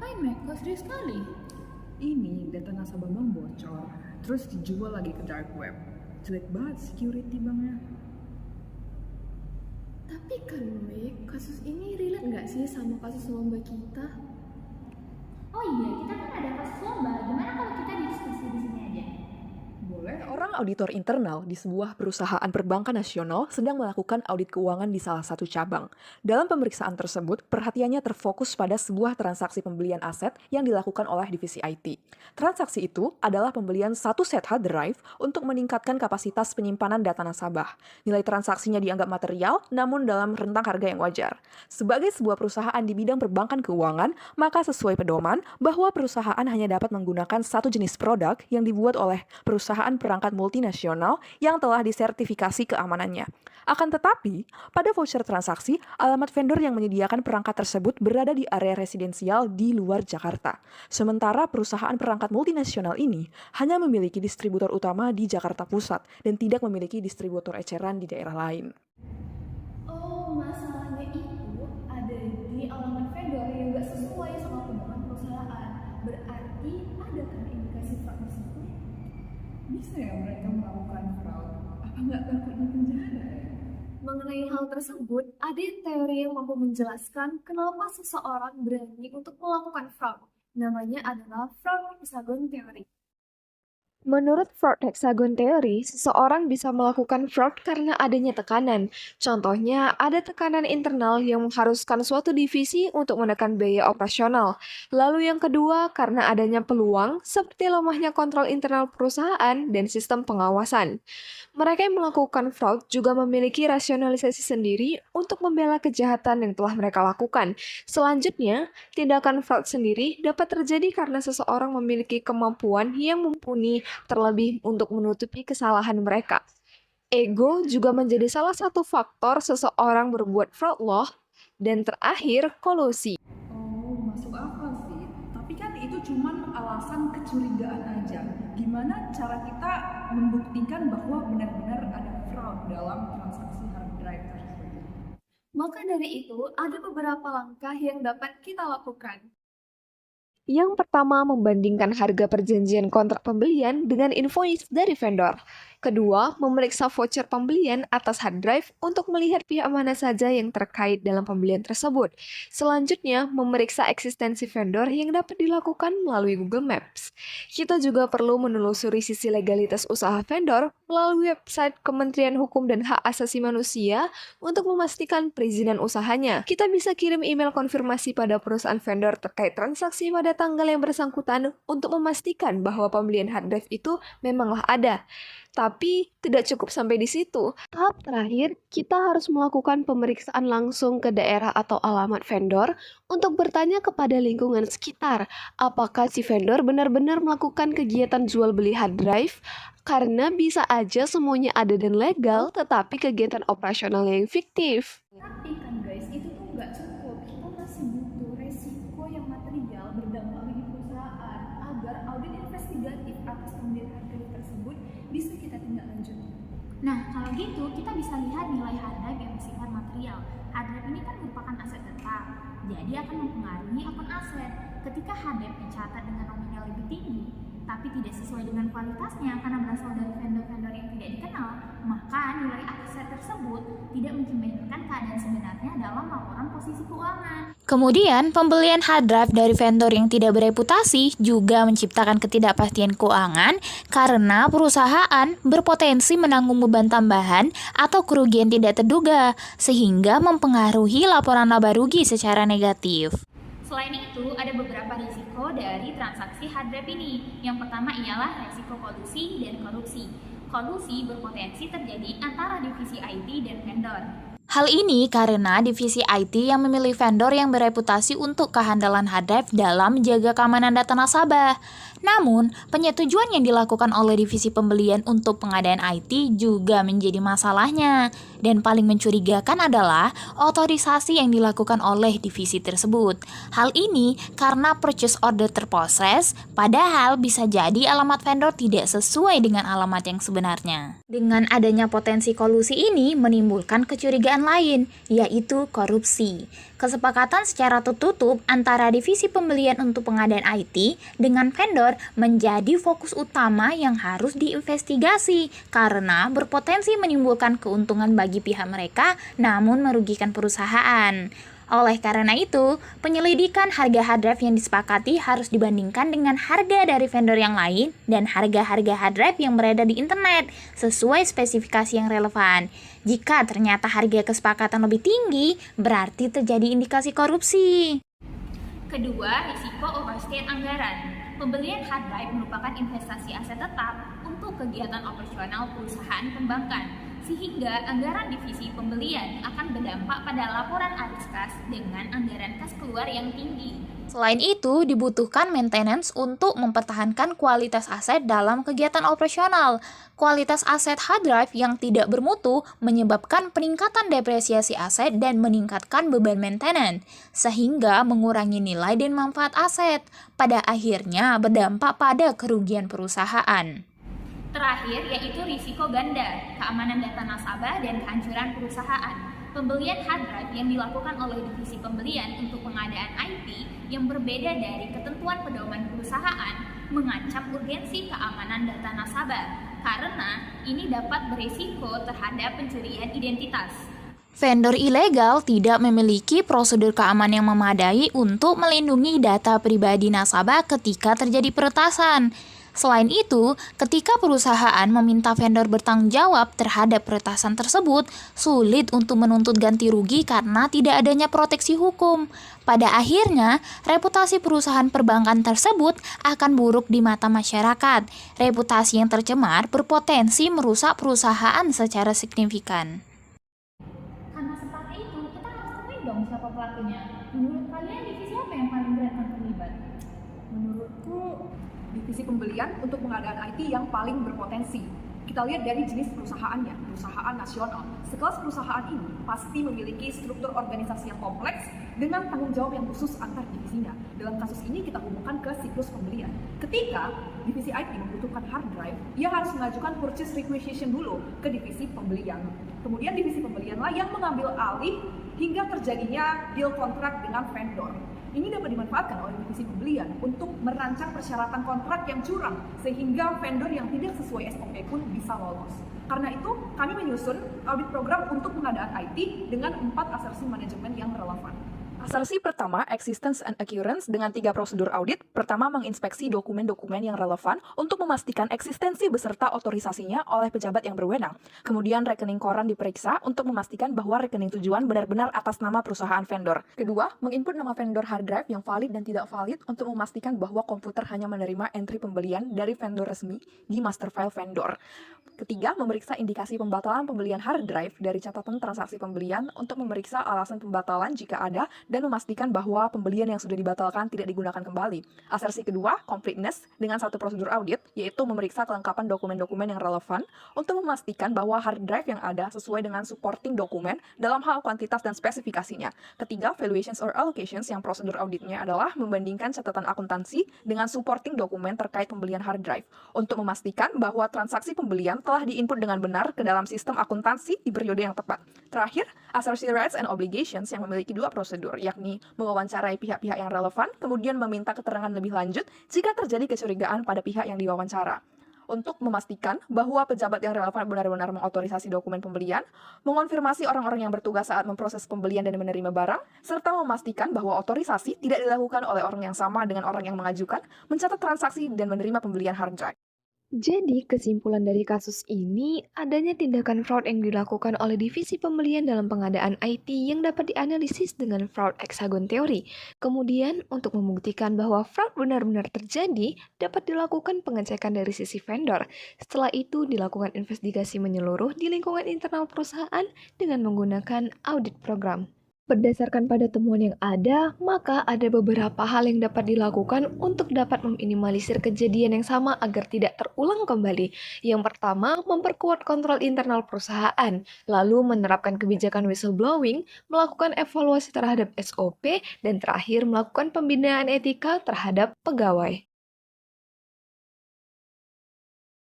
Ngapain, Mac? Kok serius sekali? Ini data nasabah bank bocor, terus dijual lagi ke dark web. Jelek banget security banknya. Tapi kan, Mac, kasus ini relate nggak sih sama kasus lomba kita? Oh iya, kita kan ada kasus lomba. Gimana kalau kita diskusi di sini aja? Boleh? Seorang auditor internal di sebuah perusahaan perbankan nasional sedang melakukan audit keuangan di salah satu cabang. Dalam pemeriksaan tersebut, perhatiannya terfokus pada sebuah transaksi pembelian aset yang dilakukan oleh divisi IT. Transaksi itu adalah pembelian satu set hard drive untuk meningkatkan kapasitas penyimpanan data nasabah. Nilai transaksinya dianggap material, namun dalam rentang harga yang wajar. Sebagai sebuah perusahaan di bidang perbankan keuangan, maka sesuai pedoman bahwa perusahaan hanya dapat menggunakan satu jenis produk yang dibuat oleh perusahaan perangkat multinasional yang telah disertifikasi keamanannya. Akan tetapi, pada voucher transaksi, alamat vendor yang menyediakan perangkat tersebut berada di area residensial di luar Jakarta. Sementara perusahaan perangkat multinasional ini hanya memiliki distributor utama di Jakarta Pusat dan tidak memiliki distributor eceran di daerah lain. Oh, masalahnya itu ada di alamat vendor yang nggak sesuai sama pedoman perusahaan. Berarti ada kan indikasi fraud di situ? Bisa ya mereka melakukan fraud? Apa nggak takutnya penjara ya? Mengenai hal tersebut, ada teori yang mampu menjelaskan kenapa seseorang berani untuk melakukan fraud. Namanya adalah fraud hexagon theory. Menurut fraud hexagon theory, seseorang bisa melakukan fraud karena adanya tekanan. Contohnya, ada tekanan internal yang mengharuskan suatu divisi untuk menekan biaya operasional. Lalu yang kedua, karena adanya peluang seperti lemahnya kontrol internal perusahaan dan sistem pengawasan. Mereka yang melakukan fraud juga memiliki rasionalisasi sendiri untuk membela kejahatan yang telah mereka lakukan. Selanjutnya, tindakan fraud sendiri dapat terjadi karena seseorang memiliki kemampuan yang mumpuni terlebih untuk menutupi kesalahan mereka. Ego juga menjadi salah satu faktor seseorang berbuat fraud loh. Dan terakhir, kolusi. Oh, masuk akal sih. Tapi kan itu cuma alasan kecurigaan aja. Gimana cara kita membuktikan bahwa benar-benar ada fraud dalam transaksi hard drive tersebut? Maka dari itu, ada beberapa langkah yang dapat kita lakukan. Yang pertama, membandingkan harga perjanjian kontrak pembelian dengan invoice dari vendor. Kedua, memeriksa voucher pembelian atas hard drive untuk melihat pihak mana saja yang terkait dalam pembelian tersebut. Selanjutnya, memeriksa eksistensi vendor yang dapat dilakukan melalui Google Maps. Kita juga perlu menelusuri sisi legalitas usaha vendor melalui website Kementerian Hukum dan Hak Asasi Manusia untuk memastikan perizinan usahanya. Kita bisa kirim email konfirmasi pada perusahaan vendor terkait transaksi pada tanggal yang bersangkutan untuk memastikan bahwa pembelian hard drive itu memanglah ada. Tapi tidak cukup sampai di situ. Tahap terakhir, kita harus melakukan pemeriksaan langsung ke daerah atau alamat vendor untuk bertanya kepada lingkungan sekitar apakah si vendor benar-benar melakukan kegiatan jual beli hard drive, karena bisa aja semuanya ada dan legal tetapi kegiatan operasionalnya yang fiktif. Tapi kan guys, itu tuh nggak cukup. Kita masih butuh resiko yang material berdampak bagi perusahaan agar audit investigatif atas pembelian harga tersebut bisa kita tindak lanjuti. Nah, kalau gitu kita bisa lihat nilai hard drive yang bersifat material. Hard drive ini kan merupakan aset tetap, jadi akan mempengaruhi akun aset. Ketika hard drive dicatat dengan nominal lebih tinggi, tapi tidak sesuai dengan kualitasnya karena berasal dari vendor-vendor yang tidak dikenal, maka nilai aset tersebut tidak mencerminkan keadaan sebenarnya dalam laporan posisi keuangan. Kemudian, pembelian hard drive dari vendor yang tidak bereputasi juga menciptakan ketidakpastian keuangan karena perusahaan berpotensi menanggung beban tambahan atau kerugian tidak terduga, sehingga mempengaruhi laporan laba rugi secara negatif. Selain itu, ada beberapa risiko dari transaksi hard drive ini. Yang pertama ialah risiko kolusi dan korupsi. Kolusi berpotensi terjadi antara divisi IT dan vendor. Hal ini karena divisi IT yang memilih vendor yang bereputasi untuk kehandalan hard drive dalam menjaga keamanan data nasabah. Namun, penyetujuan yang dilakukan oleh divisi pembelian untuk pengadaan IT juga menjadi masalahnya. Dan paling mencurigakan adalah otorisasi yang dilakukan oleh divisi tersebut. Hal ini karena purchase order terproses, padahal bisa jadi alamat vendor tidak sesuai dengan alamat yang sebenarnya. Dengan adanya potensi kolusi ini menimbulkan kecurigaan lain, yaitu korupsi. Kesepakatan secara tertutup antara divisi pembelian untuk pengadaan IT dengan vendor menjadi fokus utama yang harus diinvestigasi karena berpotensi menimbulkan keuntungan bagi pihak mereka namun merugikan perusahaan. Oleh karena itu, penyelidikan harga hard drive yang disepakati harus dibandingkan dengan harga dari vendor yang lain dan harga-harga hard drive yang beredar di internet sesuai spesifikasi yang relevan. Jika ternyata harga kesepakatan lebih tinggi, berarti terjadi indikasi korupsi. Kedua, risiko overstate anggaran. Pembelian hard drive merupakan investasi aset tetap untuk kegiatan operasional perusahaan perbankan, sehingga anggaran divisi pembelian akan berdampak pada laporan arus kas dengan anggaran kas keluar yang tinggi. Selain itu, dibutuhkan maintenance untuk mempertahankan kualitas aset dalam kegiatan operasional. Kualitas aset hard drive yang tidak bermutu menyebabkan peningkatan depresiasi aset dan meningkatkan beban maintenance, sehingga mengurangi nilai dan manfaat aset. Pada akhirnya berdampak pada kerugian perusahaan. Terakhir, yaitu risiko ganda, keamanan data nasabah dan kehancuran perusahaan. Pembelian hard drive yang dilakukan oleh divisi pembelian untuk pengadaan IT yang berbeda dari ketentuan pedoman perusahaan mengancam urgensi keamanan data nasabah karena ini dapat berisiko terhadap pencurian identitas. Vendor ilegal tidak memiliki prosedur keamanan yang memadai untuk melindungi data pribadi nasabah ketika terjadi peretasan. Selain itu, ketika perusahaan meminta vendor bertanggung jawab terhadap peretasan tersebut, sulit untuk menuntut ganti rugi karena tidak adanya proteksi hukum. Pada akhirnya, reputasi perusahaan perbankan tersebut akan buruk di mata masyarakat. Reputasi yang tercemar berpotensi merusak perusahaan secara signifikan. Karena seperti itu, kita harus temuin dong siapa pelakunya. Menurut kalian divisi apa yang paling berat akan terlibat? Menurutku, divisi pembelian untuk pengadaan IT yang paling berpotensi. Kita lihat dari jenis perusahaannya, perusahaan nasional. Sekelas perusahaan ini pasti memiliki struktur organisasi yang kompleks dengan tanggung jawab yang khusus antar divisinya. Dalam kasus ini kita hubungkan ke siklus pembelian. Ketika divisi IT membutuhkan hard drive, ia harus mengajukan purchase requisition dulu ke divisi pembelian. Kemudian divisi pembelianlah yang mengambil alih hingga terjadinya deal kontrak dengan vendor. Ini dapat dimanfaatkan oleh divisi pembelian untuk merancang persyaratan kontrak yang curang sehingga vendor yang tidak sesuai SOP pun bisa lolos. Karena itu, kami menyusun audit program untuk pengadaan IT dengan 4 asersi manajemen yang relevan. Asersi pertama, existence and occurrence dengan 3 prosedur audit. Pertama, menginspeksi dokumen-dokumen yang relevan untuk memastikan eksistensi beserta otorisasinya oleh pejabat yang berwenang. Kemudian, rekening koran diperiksa untuk memastikan bahwa rekening tujuan benar-benar atas nama perusahaan vendor. Kedua, menginput nama vendor hard drive yang valid dan tidak valid untuk memastikan bahwa komputer hanya menerima entry pembelian dari vendor resmi di master file vendor. Ketiga, memeriksa indikasi pembatalan pembelian hard drive dari catatan transaksi pembelian untuk memeriksa alasan pembatalan jika ada dan memastikan bahwa pembelian yang sudah dibatalkan tidak digunakan kembali. Asersi kedua, completeness, dengan 1 prosedur audit, yaitu memeriksa kelengkapan dokumen-dokumen yang relevan untuk memastikan bahwa hard drive yang ada sesuai dengan supporting dokumen dalam hal kuantitas dan spesifikasinya. Ketiga, valuations or allocations, yang prosedur auditnya adalah membandingkan catatan akuntansi dengan supporting dokumen terkait pembelian hard drive untuk memastikan bahwa transaksi pembelian telah diinput dengan benar ke dalam sistem akuntansi di periode yang tepat. Terakhir, asersi rights and obligations yang memiliki 2 prosedur, yakni mewawancarai pihak-pihak yang relevan, kemudian meminta keterangan lebih lanjut jika terjadi kecurigaan pada pihak yang diwawancara. Untuk memastikan bahwa pejabat yang relevan benar-benar mengotorisasi dokumen pembelian, mengonfirmasi orang-orang yang bertugas saat memproses pembelian dan menerima barang, serta memastikan bahwa otorisasi tidak dilakukan oleh orang yang sama dengan orang yang mengajukan, mencatat transaksi dan menerima pembelian hard drive. Jadi, kesimpulan dari kasus ini, adanya tindakan fraud yang dilakukan oleh divisi pembelian dalam pengadaan IT yang dapat dianalisis dengan fraud hexagon teori. Kemudian, untuk membuktikan bahwa fraud benar-benar terjadi, dapat dilakukan pengecekan dari sisi vendor. Setelah itu, dilakukan investigasi menyeluruh di lingkungan internal perusahaan dengan menggunakan audit program. Berdasarkan pada temuan yang ada, maka ada beberapa hal yang dapat dilakukan untuk dapat meminimalisir kejadian yang sama agar tidak terulang kembali. Yang pertama, memperkuat kontrol internal perusahaan, lalu menerapkan kebijakan whistleblowing, melakukan evaluasi terhadap SOP, dan terakhir melakukan pembinaan etika terhadap pegawai.